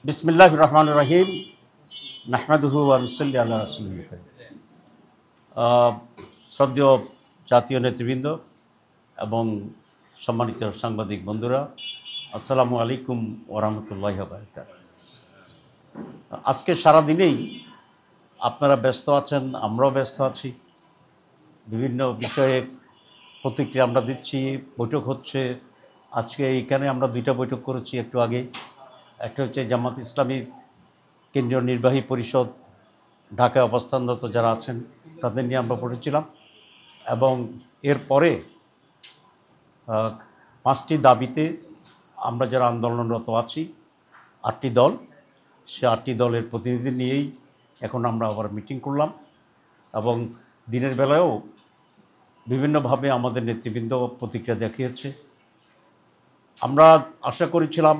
বিসমিল্লাহির রহমানির রহিম নাহমাদুহু ওয়া নুসাল্লি আলা রাসূলিল কারীম। শ্রদ্ধেয় জাতীয় নেতৃবৃন্দ এবং সম্মানিত সাংবাদিক বন্ধুরা, আসসালামু আলাইকুম ওয়া রাহমাতুল্লাহি ওয়া বারাকাতুহু। আজকে সারাদিনেই আপনারা ব্যস্ত আছেন, আমরাও ব্যস্ত আছি। বিভিন্ন বিষয়ে প্রতিক্রিয়া আমরা দিচ্ছি, বৈঠক হচ্ছে। আজকে এইখানে আমরা দুইটা বৈঠক করেছি একটু আগে। একটা হচ্ছে জামাত ইসলামীর কেন্দ্রীয় নির্বাহী পরিষদ ঢাকায় অবস্থানরত যারা আছেন তাদের নিয়ে আমরা পড়েছিলাম, এবং এরপরে 5টি দাবিতে আমরা যারা আন্দোলনরত আছি 8টি দল, সে 8টি দলের প্রতিনিধি নিয়েই এখন আমরা আবার মিটিং করলাম। এবং দিনের বেলায়ও বিভিন্নভাবে আমাদের নেতৃবৃন্দ প্রতিক্রিয়া দেখিয়েছে। আমরা আশা করেছিলাম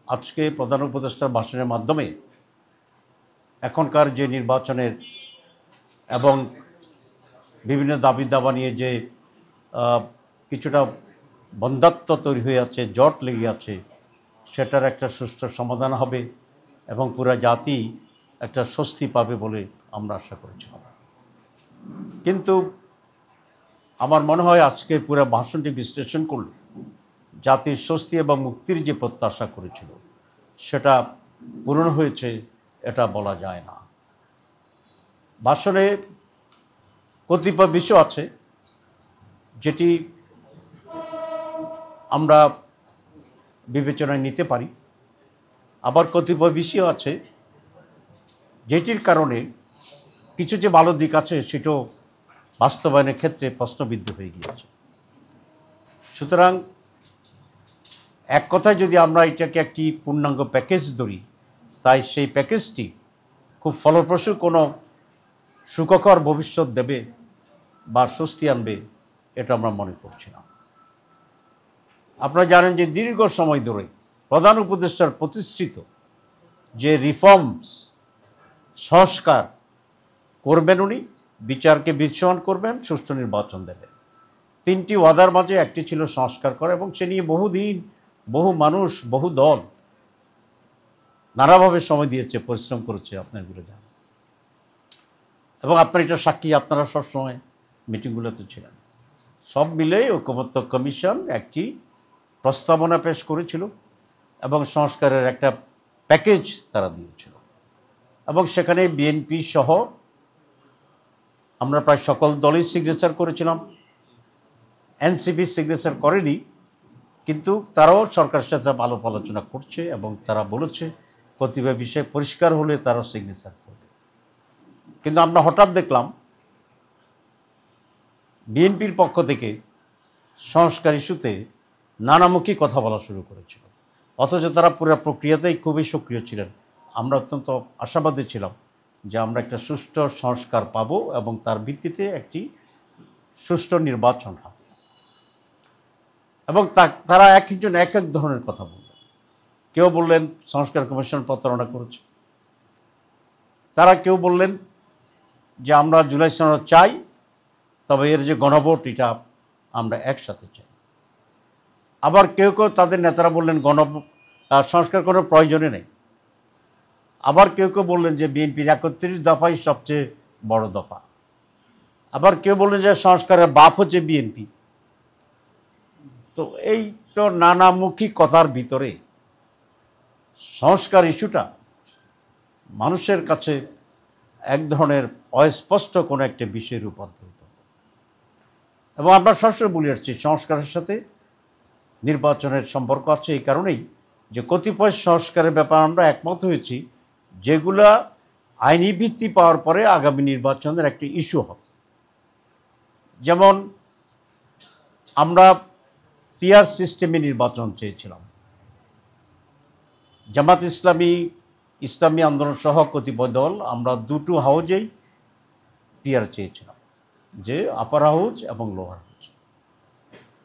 আজকে প্রধান উপদেষ্টার ভাষণের মাধ্যমে এখনকার যে নির্বাচনের এবং বিভিন্ন দাবি দাবা নিয়ে যে কিছুটা বন্ধ্যাত্ব তৈরি হয়ে আছে, জট লেগে আছে, সেটার একটা সুষ্ঠু সমাধান হবে এবং পুরা জাতি একটা স্বস্তি পাবে বলে আমরা আশা করেছিলাম। কিন্তু আমার মনে হয় আজকে পুরো ভাষণটি বিশ্লেষণ করলে জাতির স্বস্তি এবং মুক্তির যে প্রত্যাশা করেছিল সেটা পূরণ হয়েছে এটা বলা যায় না। ভাষণে কতিপয় বিষয় আছে যেটি আমরা বিবেচনায় নিতে পারি, আবার কতিপয় বিষয় আছে যেটির কারণে কিছু যে ভালো দিক আছে সেটাও বাস্তবায়নের ক্ষেত্রে প্রশ্নবিদ্ধ হয়ে গিয়েছে। সুতরাং এক কথায় যদি আমরা এটাকে একটি পূর্ণাঙ্গ প্যাকেজ ধরি, তাই সেই প্যাকেজটি খুব ফলপ্রসূ কোনো সুখকর ভবিষ্যৎ দেবে বা স্বস্তি আনবে এটা আমরা মনে করছি না। আপনারা জানেন যে দীর্ঘ সময় ধরে প্রধান উপদেষ্টার প্রতিষ্ঠিত যে রিফর্মস, সংস্কার করবেন উনি, বিচারকে বিচ্ছিন্ন করবেন, সুষ্ঠু নির্বাচন দেবেন, 3টি ওয়াদার মাঝে একটি ছিল সংস্কার করা, এবং সে নিয়ে বহুদিন বহু মানুষ বহু দল নানাভাবে সময় দিয়েছে, পরিশ্রম করেছে, আপনারগুলো জানেন। এবং আপনার এটা সাক্ষী, আপনারা সবসময় মিটিংগুলোতে ছিলেন। সব মিলে ঐকমত্য কমিশন একটি প্রস্তাবনা পেশ করেছিল এবং সংস্কারের একটা প্যাকেজ তারা দিয়েছিল, এবং সেখানে বিএনপি সহ আমরা প্রায় সকল দলই সিগনেচার করেছিলাম। এনসিপি সিগনেচার করেনি, কিন্তু তারাও সরকারের সাথে আলাপ আলোচনা করছে এবং তারা বলেছে কতিপয় বিষয় পরিষ্কার হলে তারাও সিগনেচার করবে। কিন্তু আমরা হঠাৎ দেখলাম বিএনপির পক্ষ থেকে সংস্কার ইস্যুতে নানামুখী কথা বলা শুরু করেছিল, অথচ তারা পুরো প্রক্রিয়াতেই খুবই সক্রিয় ছিলেন। আমরা অত্যন্ত আশাবাদী ছিলাম যে আমরা একটা সুষ্ঠু সংস্কার পাব এবং তার ভিত্তিতে একটি সুষ্ঠু নির্বাচন হবে। এবং তারা এক একজন এক এক ধরনের কথা বললেন। কেউ বললেন সংস্কার কমিশন প্রতারণা করেছে, তারা কেউ বললেন যে আমরা জুলাই সনদ চাই, তবে এর যে গণভোট এটা আমরা একসাথে চাই। আবার কেউ কেউ তাদের নেতারা বললেন সংস্কার কোনো প্রয়োজনে নেই। আবার কেউ কেউ বললেন যে বিএনপির 31 দফাই সবচেয়ে বড় দফা। আবার কেউ বললেন যে সংস্কারের বাপ হচ্ছে বিএনপি। তো এই তো নানামুখী কথার ভিতরে সংস্কার ইস্যুটা মানুষের কাছে এক ধরনের অস্পষ্ট কোনো একটা বিষয়ে রূপান্তরিত। এবং আমরা সবসময় বলে আসছি সংস্কারের সাথে নির্বাচনের সম্পর্ক আছে এই কারণেই যে কতিপয় সংস্কারের ব্যাপার আমরা একমত হয়েছি যেগুলা আইনি ভিত্তি পাওয়ার পরে আগামী নির্বাচনের একটি ইস্যু হবে। যেমন আমরা পিআর সিস্টেমে নির্বাচন চেয়েছিলাম। জামাত ইসলামী আন্দোলন সহ কতিপয় দল আমরা দুটো হাউজেই পিআর চেয়েছিলাম, যে আপার হাউজ এবং লোয়ার হাউজ।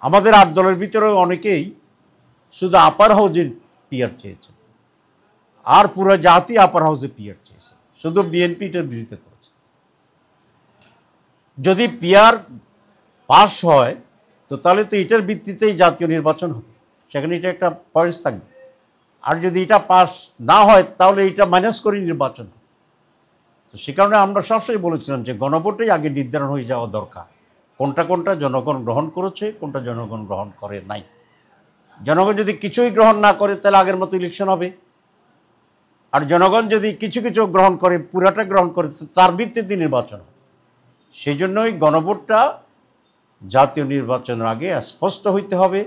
আমাদের 8 দলের ভিতরে অনেকেই শুধু আপার হাউজে পিআর চেয়েছে, আর পুরো জাতি আপার হাউজে পিআর চেয়েছে, শুধু বিএনপি এটার বিরোধিতা করেছে। যদি পিআর পাস হয় তো তাহলে তো এটার ভিত্তিতেই জাতীয় নির্বাচন হবে, সেখানে এটা একটা পয়েন্ট থাকবে। আর যদি এটা পাস না হয় তাহলে এটা মাইনাস করে নির্বাচন। তো সে কারণে আমরা সবসময় বলেছিলাম যে গণভোটেই আগে নির্ধারণ হয়ে যাওয়া দরকার, কোনটা জনগণ গ্রহণ করেছে, কোনটা জনগণ গ্রহণ করে নাই। জনগণ যদি কিছুই গ্রহণ না করে তাহলে আগের মতো ইলেকশন হবে, আর জনগণ যদি কিছু কিছু গ্রহণ করে, পুরাটা গ্রহণ করে, তার ভিত্তিতে নির্বাচন হবে। সেই জন্যই গণভোটটা জাতীয় নির্বাচনের আগে স্পষ্ট হইতে হবে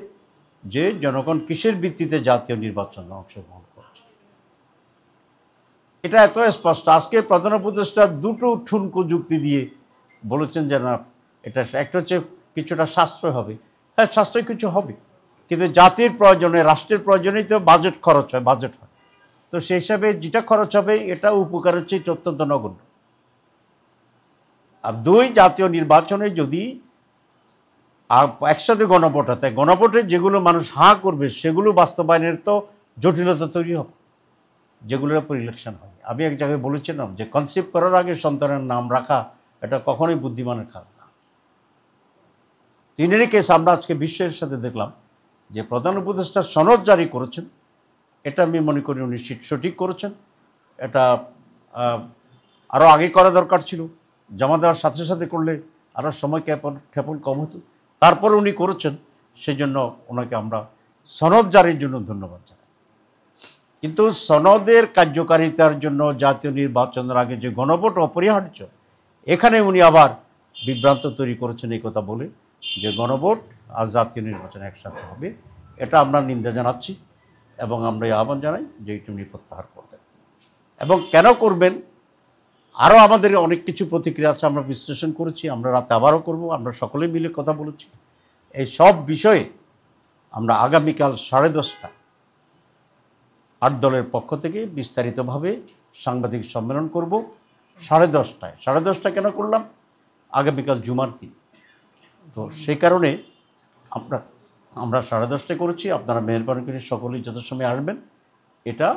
যে জনগণ কিসের ভিত্তিতে জাতীয় নির্বাচনে অংশগ্রহণ করছে। এটা এত স্পষ্ট। আজকে প্রধান উপদেষ্টা দুটো ঠুনকো যুক্তি দিয়ে বলেছেন যে না, এটা একটা হচ্ছে কিছুটা সাশ্রয় হবে। হ্যাঁ, সাশ্রয় কিছু হবে, কিন্তু জাতির প্রয়োজনে, রাষ্ট্রের প্রয়োজনেই তো বাজেট খরচ হয়, বাজেট হয়। তো সেই হিসাবে যেটা খরচ হবে এটা উপকারের চেয়ে অত্যন্ত নগণ্য। আর দুই, জাতীয় নির্বাচনে যদি একসাথে গণভোট হয়, তাই গণভোটে যেগুলো মানুষ হাঁ করবে সেগুলো বাস্তবায়নের তো জটিলতা তৈরি হবে, যেগুলোর উপর ইলেকশন হয়। আমি এক জায়গায় বলেছিলাম যে কনসেপ্ট করার আগে সন্তানের নাম রাখা এটা কখনোই বুদ্ধিমানের কাজ না। তিনেরই কেস আমরা আজকে বিশ্বের সাথে দেখলাম যে প্রধান উপদেষ্টা সনদ জারি করেছেন, এটা আমি মনে করি উনি সঠিক করেছেন। এটা আরও আগে করা দরকার ছিল, জমা দেওয়ার সাথে সাথে করলে আরও সময় ক্ষেপণ কম হতো। তারপর উনি করেছেন, সেই জন্য ওনাকে আমরা সনদ জারির জন্য ধন্যবাদ জানাই। কিন্তু সনদের কার্যকারিতার জন্য জাতীয় নির্বাচনের আগে যে গণভোট অপরিহার্য, এখানে উনি আবার বিভ্রান্ত তৈরি করেছেন এই কথা বলে যে গণভোট আর জাতীয় নির্বাচন একসাথে হবে। এটা আমরা নিন্দা জানাচ্ছি এবং আমরা এই আহ্বান জানাই যে এটা উনি প্রত্যাহার করবেন। এবং কেন করবেন, আরও আমাদের অনেক কিছু প্রতিক্রিয়া আছে, আমরা বিশ্লেষণ করেছি, আমরা রাতে আবারও করব, আমরা সকলে মিলে কথা বলেছি। এই সব বিষয়ে আমরা আগামীকাল 10:30টায় 8 দলের পক্ষ থেকে বিস্তারিতভাবে সাংবাদিক সম্মেলন করব। 10:30টায় 10:30 কেন করলাম, আগামীকাল জুমার দিন, তো সেই কারণে আমরা 10:30টায় করেছি। আপনারা মেহরবানি করে সকলেই যথাসময়ে আসবেন। এটা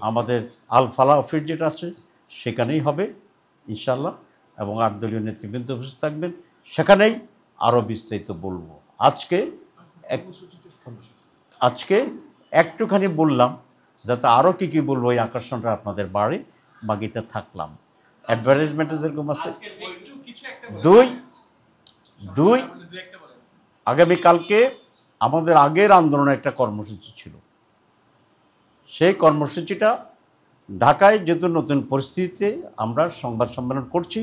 আমাদের আল ফালা অফিস যেটা আছে সেখানেই হবে ইনশাল্লাহ, এবং 8 দলীয় নেতৃবৃন্দ উপস্থিত থাকবেন, সেখানেই আরও বিস্তারিত বলবো। আজকে একটুখানি বললাম, যাতে আরও কী কী বলবো এই আকর্ষণটা আপনাদের বাড়ে, বাকিটা থাকলাম। অ্যাডভার্টাইজমেন্টে যেরকম আছে, দুই আগামীকালকে আমাদের আগের আন্দোলনের একটা কর্মসূচি ছিল। সেই কর্মসূচিটা ঢাকায় যেহেতু নতুন পরিস্থিতিতে আমরা সংবাদ সম্মেলন করছি,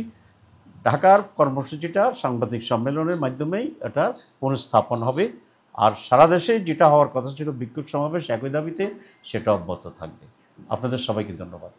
ঢাকার কর্মসূচিটা সাংবাদিক সম্মেলনের মাধ্যমেই এটা পুনঃস্থাপন হবে। আর সারা দেশে যেটা হওয়ার কথা ছিল বিক্ষোভ সমাবেশ একই দাবিতে, সেটা অব্যাহত থাকবে। আপনাদের সবাইকে ধন্যবাদ।